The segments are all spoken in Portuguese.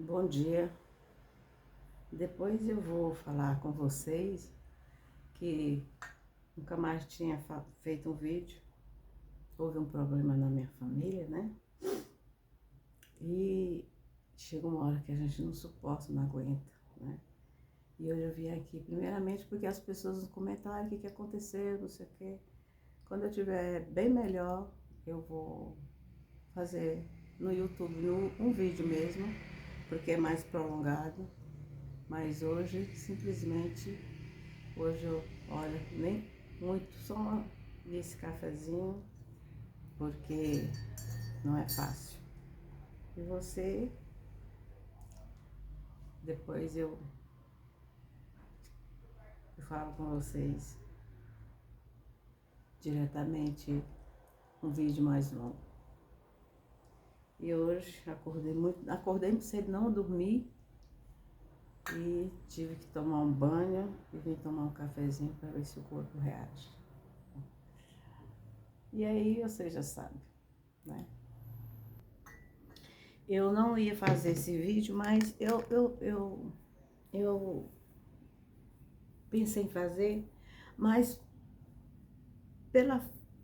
Bom dia. Depois eu vou falar com vocês que nunca mais tinha feito um vídeo. Houve um problema na minha família, né? E chega uma hora que a gente não suporta, não aguenta, né? E hoje eu vim aqui primeiramente porque as pessoas nos comentaram o que aconteceu, não sei o quê. Quando eu estiver bem melhor, eu vou fazer no YouTube um vídeo mesmo, porque é mais prolongado. Mas hoje, simplesmente, hoje eu, olha, nem muito, só esse cafezinho, porque não é fácil. E você, depois eu falo com vocês diretamente um vídeo mais longo. E hoje acordei muito cedo, não dormi e tive que tomar um banho e vim tomar um cafezinho para ver se o corpo reage. E aí você já sabe, né? Eu não ia fazer esse vídeo, mas eu pensei em fazer, mas pela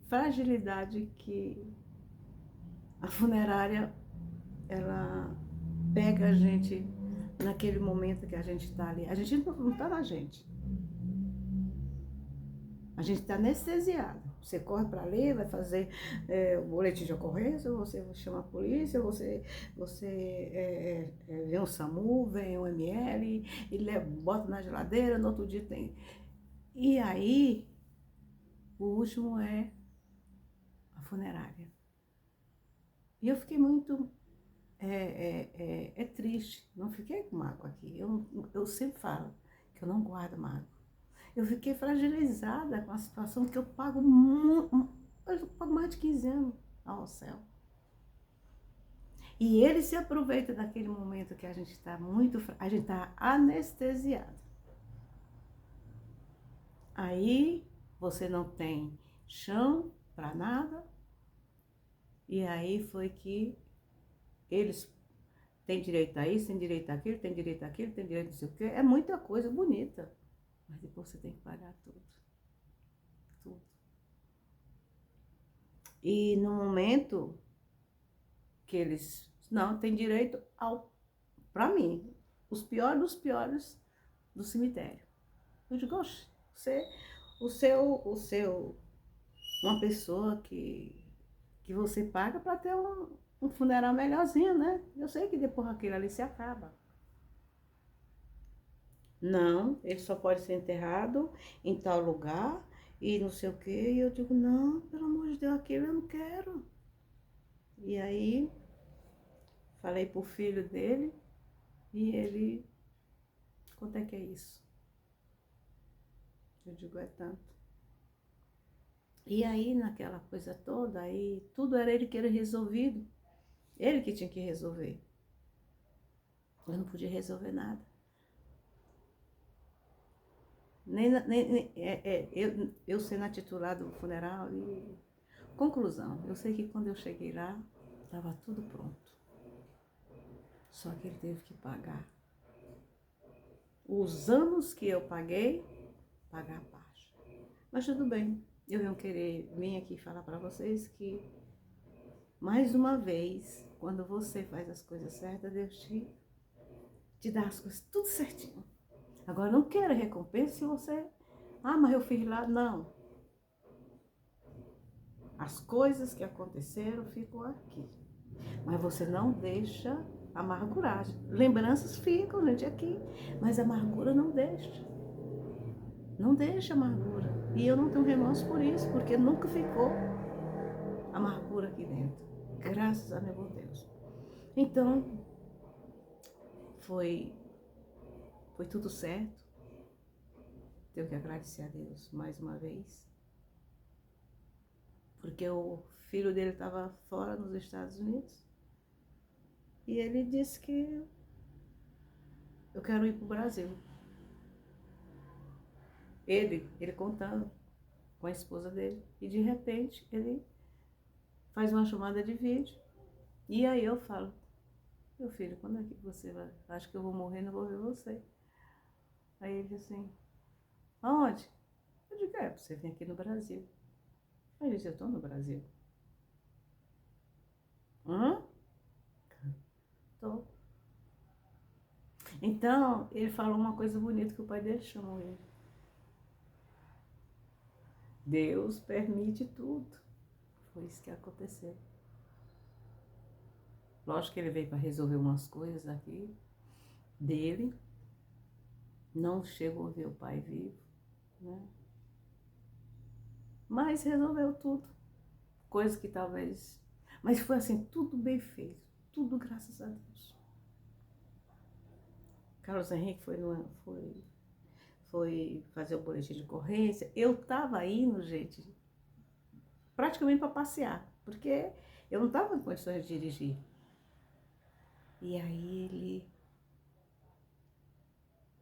fragilidade que a funerária, ela pega a gente naquele momento que a gente está ali. A gente não está na gente. A gente está anestesiado. Você corre para ali, vai fazer o boletim de ocorrência, você chama a polícia, você vem um SAMU, vem um ML, e bota na geladeira, no outro dia tem. E aí, o último é a funerária. E eu fiquei muito triste, não fiquei com mágoa aqui. Eu sempre falo que eu não guardo mágoa. Eu fiquei fragilizada com a situação que eu pago mais de 15 anos ao céu. E ele se aproveita daquele momento que a gente está a gente está anestesiado. Aí você não tem chão para nada. E aí foi que eles têm direito a isso, têm direito àquilo, têm direito àquilo, têm direito a não sei o quê. É muita coisa bonita. Mas depois você tem que pagar tudo. Tudo. E no momento que eles não têm direito para mim, os piores dos piores do cemitério. Eu digo, oxe, uma pessoa que você paga para ter um funeral melhorzinho, né? Eu sei que depois aquilo ali se acaba. Não, ele só pode ser enterrado em tal lugar e não sei o quê. E eu digo, não, pelo amor de Deus, aquilo eu não quero. E aí, falei pro filho dele e ele, quanto é que é isso? Eu digo, é tanto. E aí, naquela coisa toda, aí tudo era ele que era resolvido. Ele que tinha que resolver. Eu não podia resolver nada. Eu sendo a titular do funeral e... Conclusão, eu sei que quando eu cheguei lá, estava tudo pronto. Só que ele teve que pagar. Os anos que eu paguei, pagar a parte. Mas tudo bem, eu venho querer vir aqui falar para vocês que, mais uma vez, quando você faz as coisas certas, Deus te dá as coisas tudo certinho. Agora, não quero recompensa se você... Ah, mas eu fiz lá. Não. As coisas que aconteceram ficam aqui. Mas você não deixa amargurar. Lembranças ficam, gente, aqui. Mas a amargura não deixa. Não deixa amargura. E eu não tenho remorso por isso, porque nunca ficou amargura aqui dentro. Graças a meu bom Deus. Então, foi tudo certo. Tenho que agradecer a Deus mais uma vez. Porque o filho dele estava fora nos Estados Unidos. E ele disse que eu quero ir para o Brasil. Ele contando com a esposa dele. E de repente ele faz uma chamada de vídeo. E aí eu falo, meu filho, quando é que você vai? Acho que eu vou morrer, não vou ver você. Aí ele disse assim, aonde? Eu digo, você vem aqui no Brasil. Aí ele disse, eu tô no Brasil. Hã? Tô. Então, ele falou uma coisa bonita que o pai dele chamou ele. Deus permite tudo. Foi isso que aconteceu. Lógico que ele veio para resolver umas coisas aqui dele. Não chegou a ver o pai vivo, né? Mas resolveu tudo. Coisa que talvez... Mas foi assim, tudo bem feito. Tudo graças a Deus. Carlos Henrique foi fazer o boletim de ocorrência. Eu estava indo, gente, praticamente para passear, porque eu não estava em condições de dirigir. E aí ele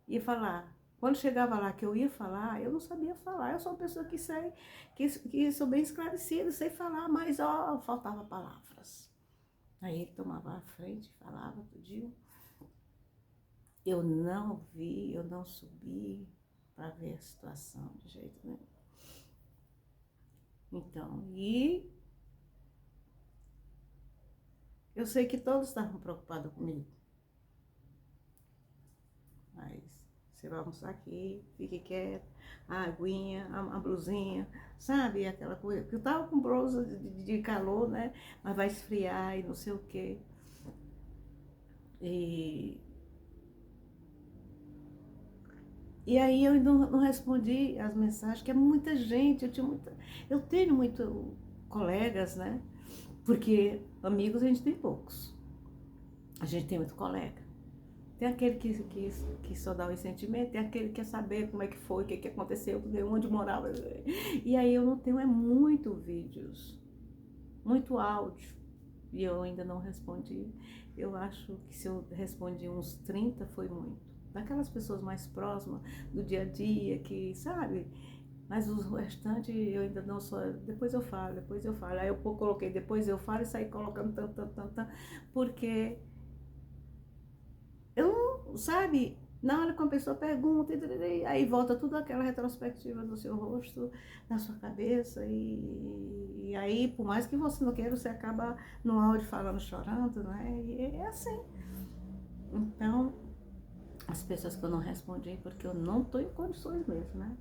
ia falar. Quando chegava lá que eu ia falar, eu não sabia falar. Eu sou uma pessoa que sei, que sou bem esclarecida, sei falar, mas faltava palavras. Aí ele tomava a frente, falava tudinho. Eu não vi, eu não subi para ver a situação de jeito nenhum. Então, e eu sei que todos estavam preocupados comigo. Mas você vai almoçar aqui, fique quieto, a aguinha, a blusinha, sabe? Aquela coisa. Porque eu tava com blusa de calor, né? Mas vai esfriar e não sei o quê. E, e aí eu não respondi as mensagens, que é muita gente, eu tenho muito colegas, né? Porque amigos a gente tem poucos. A gente tem muito colega. Tem aquele que só dá o sentimento, tem aquele que quer saber como é que foi, o que aconteceu, onde morava. E aí eu não tenho, muito vídeos, muito áudio. E eu ainda não respondi. Eu acho que se eu respondi uns 30 foi muito. Daquelas pessoas mais próximas do dia a dia, que sabe? Mas os restantes eu ainda não sou. Depois eu falo, depois eu falo. Aí eu coloquei, depois eu falo e saí colocando tanto, porque eu não, sabe, na hora que uma pessoa pergunta, aí volta tudo aquela retrospectiva do seu rosto, na sua cabeça, e aí, por mais que você não queira, você acaba no áudio falando, chorando, né? E é assim. Então, as pessoas que eu não respondi, porque eu não estou em condições mesmo, né?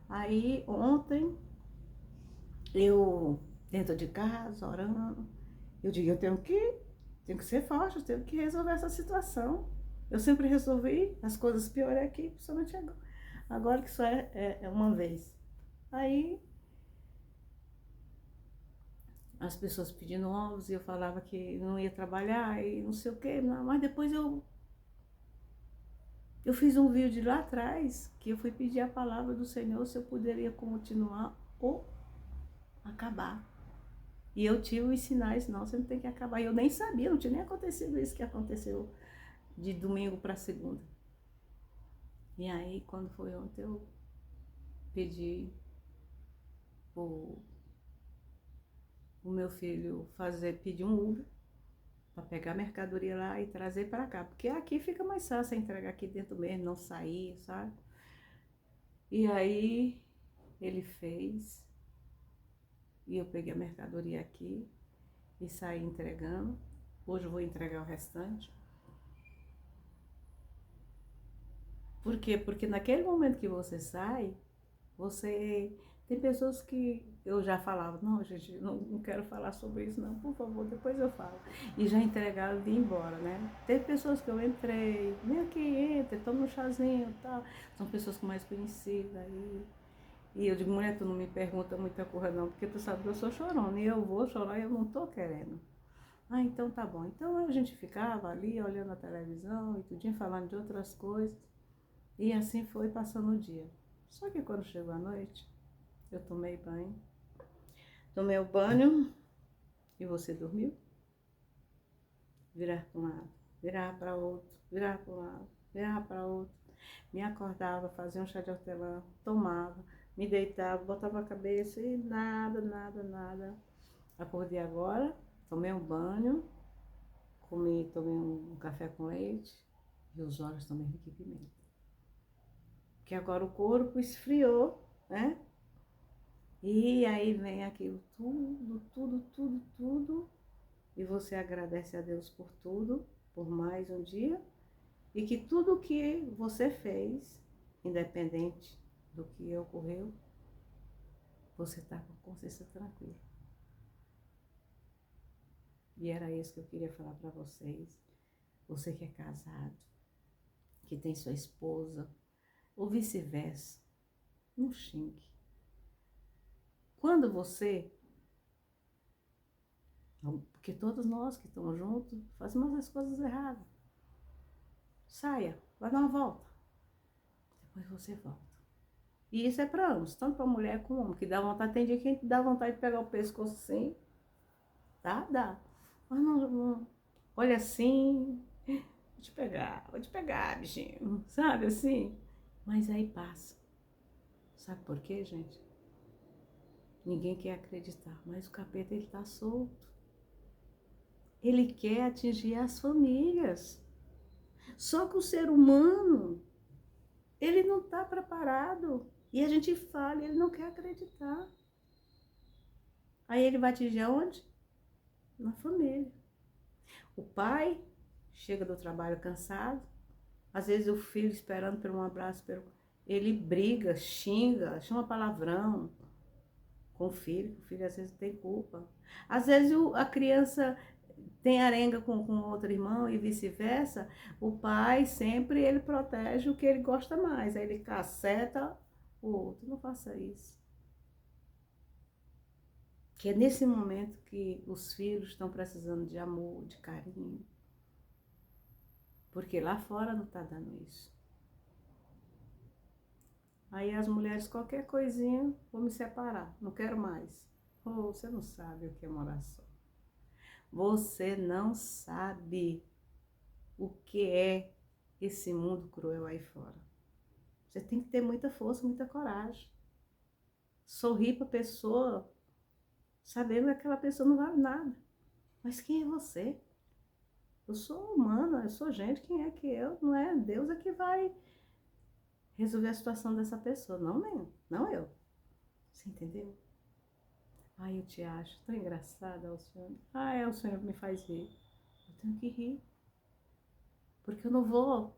Aí, ontem, eu, dentro de casa, orando, eu digo, eu tenho que ser forte, eu tenho que resolver essa situação. Eu sempre resolvi, as coisas piores aqui, principalmente agora que só é uma vez. Aí as pessoas pedindo ovos e eu falava que não ia trabalhar e não sei o que, mas depois eu fiz um vídeo lá atrás que eu fui pedir a palavra do Senhor se eu poderia continuar ou acabar. E eu tive os sinais, não, você não tem que acabar. E eu nem sabia, não tinha nem acontecido isso que aconteceu de domingo para segunda. E aí, quando foi ontem, eu pedi o meu filho pedir um Uber para pegar a mercadoria lá e trazer para cá. Porque aqui fica mais fácil entregar aqui dentro mesmo, não sair, sabe? E aí, ele fez. E eu peguei a mercadoria aqui e saí entregando. Hoje eu vou entregar o restante. Por quê? Porque naquele momento que você sai, você... Tem pessoas que eu já falava, não, gente, não quero falar sobre isso, não, por favor, depois eu falo. E já entregaram de ir embora, né? Tem pessoas que eu entrei, vem aqui, entra, toma um chazinho e tal. São pessoas que mais conhecidas aí. E eu digo, mulher, tu não me pergunta muita coisa não, porque tu sabe que eu sou chorona. E eu vou chorar e eu não tô querendo. Ah, então tá bom. Então a gente ficava ali olhando a televisão e tudinho, falando de outras coisas. E assim foi passando o dia. Só que quando chegou a noite, eu tomei banho. Tomei o banho e você dormiu? Virar para um lado, virar para outro, virar para um lado, virar para outro. Me acordava, fazia um chá de hortelã, tomava, me deitava, botava a cabeça e nada. Acordei agora, tomei um banho, tomei um café com leite e os olhos também ricos em pimenta. Porque agora o corpo esfriou, né? E aí vem aquilo tudo. E você agradece a Deus por tudo, por mais um dia. E que tudo que você fez, independente do que ocorreu, você está com a consciência tranquila. E era isso que eu queria falar para vocês. Você que é casado, que tem sua esposa, ou vice-versa, não xingue. Quando você, porque todos nós que estamos juntos, fazemos as coisas erradas. Saia, vai dar uma volta. Depois você volta. E isso é para ambos, tanto para mulher como homem, que dá vontade, tem dia que dá vontade de pegar o pescoço assim, tá? Dá. Mas não, olha assim, vou te pegar, bichinho, sabe assim? Mas aí passa. Sabe por quê, gente? Ninguém quer acreditar, mas o capeta ele tá solto. Ele quer atingir as famílias. Só que o ser humano, ele não está preparado. E a gente fala, ele não quer acreditar. Aí ele vai atingir aonde? Na família. O pai chega do trabalho cansado, às vezes o filho esperando por um abraço, ele briga, xinga, chama palavrão com o filho, que o filho às vezes tem culpa. Às vezes a criança tem arenga com outro irmão e vice-versa, o pai sempre ele protege o que ele gosta mais, aí ele caceta o outro. Não faça isso. Que é nesse momento que os filhos estão precisando de amor, de carinho. Porque lá fora não está dando isso. Aí as mulheres, qualquer coisinha, vou me separar, não quero mais. Oh, você não sabe o que é morar só. Você não sabe o que é esse mundo cruel aí fora. Você tem que ter muita força, muita coragem. Sorrir para a pessoa, sabendo que aquela pessoa não vale nada. Mas quem é você? Eu sou humana, eu sou gente, quem é que eu? Não é Deus é que vai resolver a situação dessa pessoa, não eu. Você entendeu? Ai, eu te acho tão engraçada, Alcione. Ah, Alcione me faz rir. Eu tenho que rir. Porque eu não vou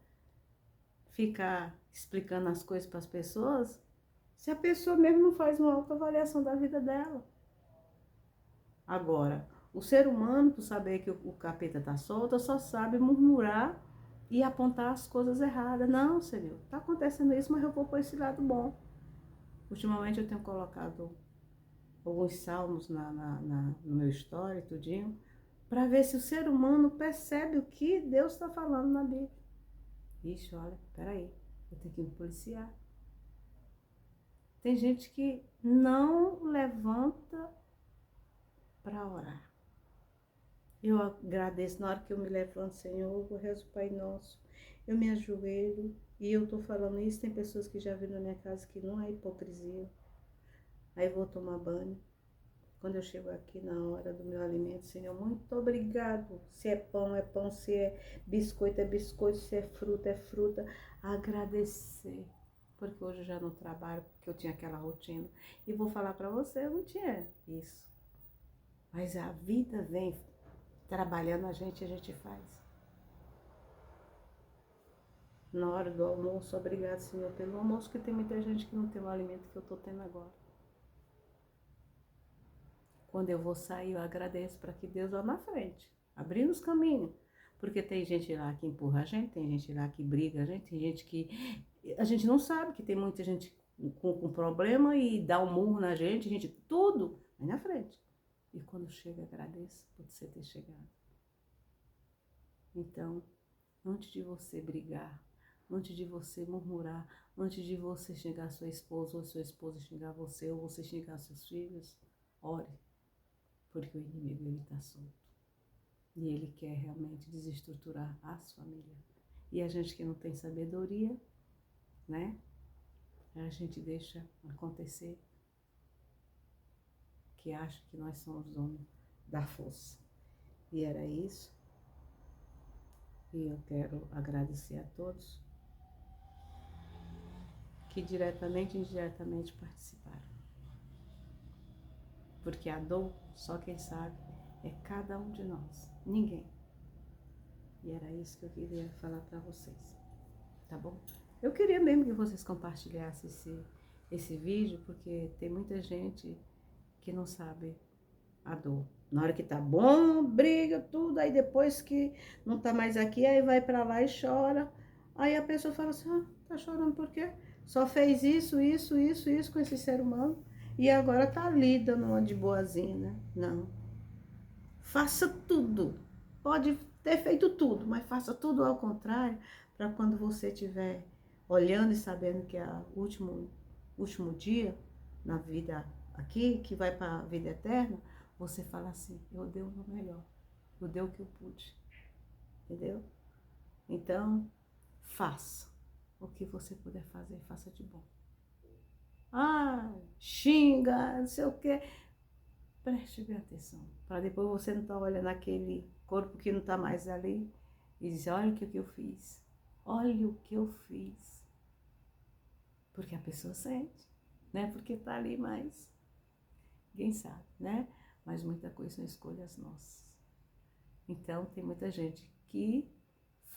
ficar explicando as coisas para as pessoas se a pessoa mesmo não faz uma autoavaliação da vida dela. Agora, o ser humano, por saber que o capeta está solto, só sabe murmurar e apontar as coisas erradas. Não, Senhor, está acontecendo isso, mas eu vou por esse lado bom. Ultimamente eu tenho colocado alguns salmos no meu story, tudinho, para ver se o ser humano percebe o que Deus está falando na Bíblia. Ixi, olha, peraí, eu tenho que me policiar. Tem gente que não levanta para orar. Eu agradeço na hora que eu me levanto, Senhor, eu rezo o Pai Nosso, eu me ajoelho, e eu tô falando isso, tem pessoas que já viram na minha casa que não é hipocrisia. Aí eu vou tomar banho. Quando eu chego aqui na hora do meu alimento, Senhor, muito obrigado. Se é pão, se é biscoito, se é fruta. Agradecer. Porque hoje eu já não trabalho, porque eu tinha aquela rotina. E vou falar para você, eu não tinha isso. Mas a vida vem trabalhando a gente faz. Na hora do almoço, obrigado, Senhor, pelo almoço, que tem muita gente que não tem o alimento que eu estou tendo agora. Quando eu vou sair, eu agradeço para que Deus vá na frente, abrindo os caminhos. Porque tem gente lá que empurra a gente, tem gente lá que briga a gente, tem gente que a gente não sabe, que tem muita gente com problema e dá um murro na gente, tudo aí na frente. E quando chega, agradeço por você ter chegado. Então, antes de você brigar, antes de você murmurar, antes de você xingar sua esposa, ou sua esposa xingar você, ou você xingar seus filhos, ore. Porque o inimigo, ele está solto. E ele quer realmente desestruturar as famílias. E a gente que não tem sabedoria, né? A gente deixa acontecer, que acha que nós somos donos da força. E era isso. E eu quero agradecer a todos que diretamente e indiretamente participaram. Porque a dor, só quem sabe, é cada um de nós, ninguém. E era isso que eu queria falar para vocês, tá bom? Eu queria mesmo que vocês compartilhassem esse vídeo, porque tem muita gente que não sabe a dor. Na hora que tá bom, briga, tudo, aí depois que não tá mais aqui, aí vai pra lá e chora. Aí a pessoa fala assim, tá chorando por quê? Só fez isso com esse ser humano e agora tá ali dando uma de boazinha, né? Não. Faça tudo. Pode ter feito tudo, mas faça tudo ao contrário, para quando você estiver olhando e sabendo que é o último dia na vida aqui, que vai para a vida eterna, você fala assim, eu dei o meu melhor, eu dei o que eu pude, entendeu? Então, faça o que você puder fazer, faça de bom. Xinga, não sei o quê. Preste bem atenção, para depois você não estar olhando aquele corpo que não está mais ali e dizer, olha o que eu fiz, olha o que eu fiz. Porque a pessoa sente, né? Porque está ali, mas ninguém sabe, né? Mas muita coisa são escolhas nossas. Então, tem muita gente que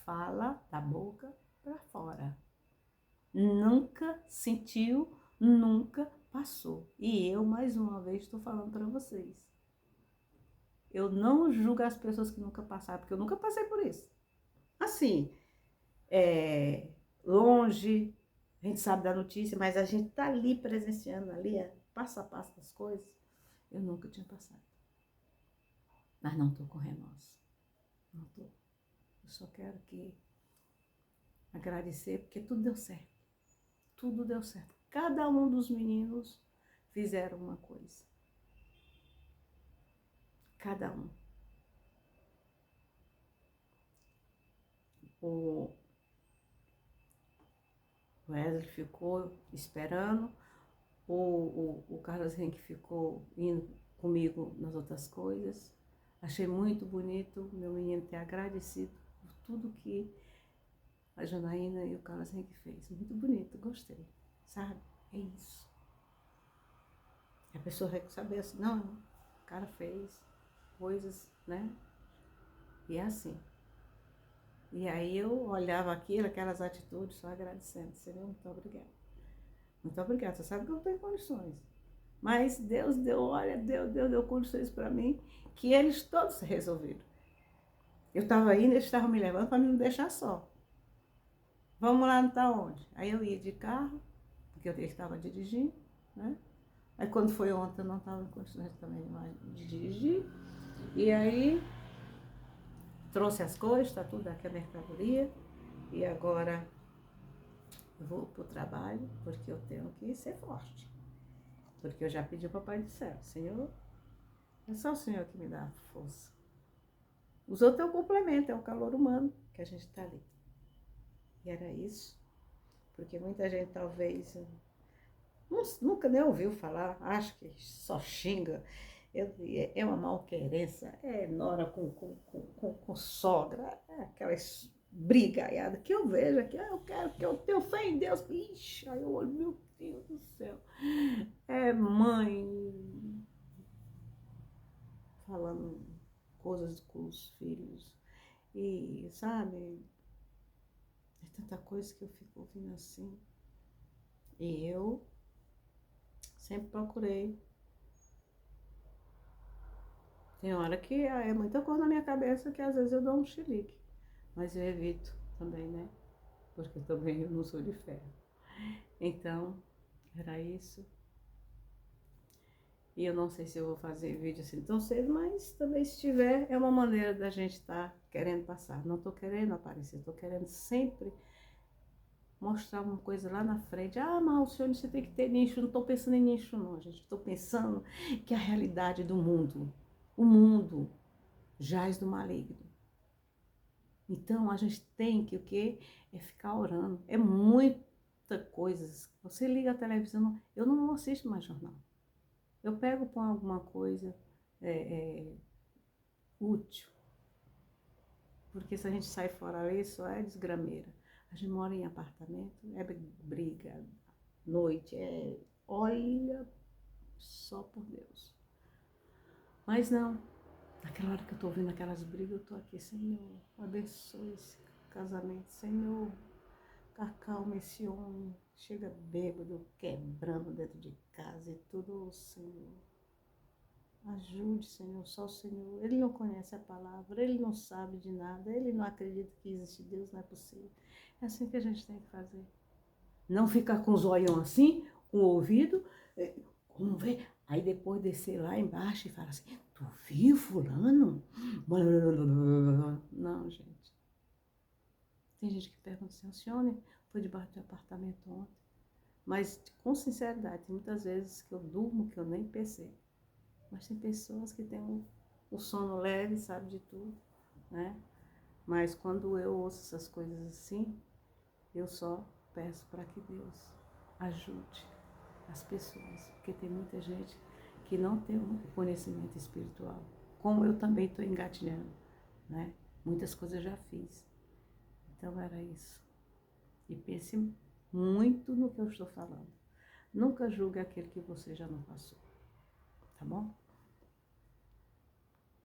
fala da boca para fora. Nunca sentiu, nunca passou. E eu, mais uma vez, estou falando para vocês. Eu não julgo as pessoas que nunca passaram, porque eu nunca passei por isso. Assim, longe, a gente sabe da notícia, mas a gente tá ali presenciando, ali, passo a passo das coisas. Eu nunca tinha passado. Mas não tô com remorso. Não tô. Eu só quero agradecer, porque tudo deu certo. Tudo deu certo. Cada um dos meninos fizeram uma coisa. Cada um. O Wesley ficou esperando, o Carlos Henrique ficou indo comigo nas outras coisas. Achei muito bonito meu menino ter agradecido por tudo que a Janaína e o Carlos Henrique fez. Muito bonito, gostei, sabe? É isso. E a pessoa vai saber assim, não, o cara fez coisas, né? E é assim. E aí eu olhava aquilo, aquelas atitudes, só agradecendo. Senhor, muito obrigada. Muito obrigada. Você sabe que eu não tenho condições. Mas Deus deu, olha, Deus deu condições para mim, que eles todos resolveram. Eu estava indo, eles estavam me levando para não deixar só. Vamos lá, não tá onde? Aí eu ia de carro, porque eu estava dirigindo, né? Aí quando foi ontem eu não estava em condições também mais de dirigir. E aí trouxe as coisas, tá tudo aqui a mercadoria. E agora eu vou pro trabalho, porque eu tenho que ser forte. Porque eu já pedi ao Papai do Céu, Senhor, é só o Senhor que me dá força. Os outros é o complemento, é o calor humano que a gente tá ali. E era isso. Porque muita gente talvez nunca nem ouviu falar, acha que só xinga. É uma malquerença, é nora com sogra, é aquelas brigaiadas que eu vejo aqui, eu quero que eu tenho fé em Deus. Ixi, aí eu olho, meu Deus do céu. É mãe falando coisas com os filhos. E, sabe, é tanta coisa que eu fico ouvindo assim. E eu sempre procurei. Tem hora que é muita coisa na minha cabeça que às vezes eu dou um chilique. Mas eu evito também, né? Porque também eu não sou de ferro. Então, era isso. E eu não sei se eu vou fazer vídeo assim tão cedo, mas também se tiver, é uma maneira da gente estar querendo passar. Não estou querendo aparecer, estou querendo sempre mostrar uma coisa lá na frente. Mas Alcione, você tem que ter nicho. Não estou pensando em nicho não, gente. Estou pensando que a realidade do mundo, o mundo jaz do maligno. Então, a gente tem que o quê? É ficar orando. É muita coisa. Você liga a televisão, eu não assisto mais jornal. Eu pego com alguma coisa útil. Porque se a gente sai fora ali, só é desgrameira. A gente mora em apartamento, é briga, noite, olha, só por Deus. Mas não, naquela hora que eu tô ouvindo aquelas brigas, eu tô aqui, Senhor, abençoe esse casamento, Senhor, acalma esse homem, chega bêbado, quebrando dentro de casa e tudo, Senhor. Ajude, Senhor, só o Senhor. Ele não conhece a palavra, ele não sabe de nada, ele não acredita que existe Deus, não é possível. É assim que a gente tem que fazer. Não ficar com os olhos assim, com o ouvido, vamos ver. Aí depois descer lá embaixo e falar assim, tu viu fulano? Não, gente. Tem gente que pergunta assim, o senhor foi debaixo do apartamento ontem? Mas com sinceridade, tem muitas vezes que eu durmo que eu nem percebo. Mas tem pessoas que têm o sono leve, sabe de tudo, né? Mas quando eu ouço essas coisas assim, eu só peço para que Deus ajude as pessoas, porque tem muita gente que não tem um conhecimento espiritual, como eu também estou engatinhando, né? Muitas coisas eu já fiz. Então era isso. E pense muito no que eu estou falando. Nunca julgue aquele que você já não passou, tá bom?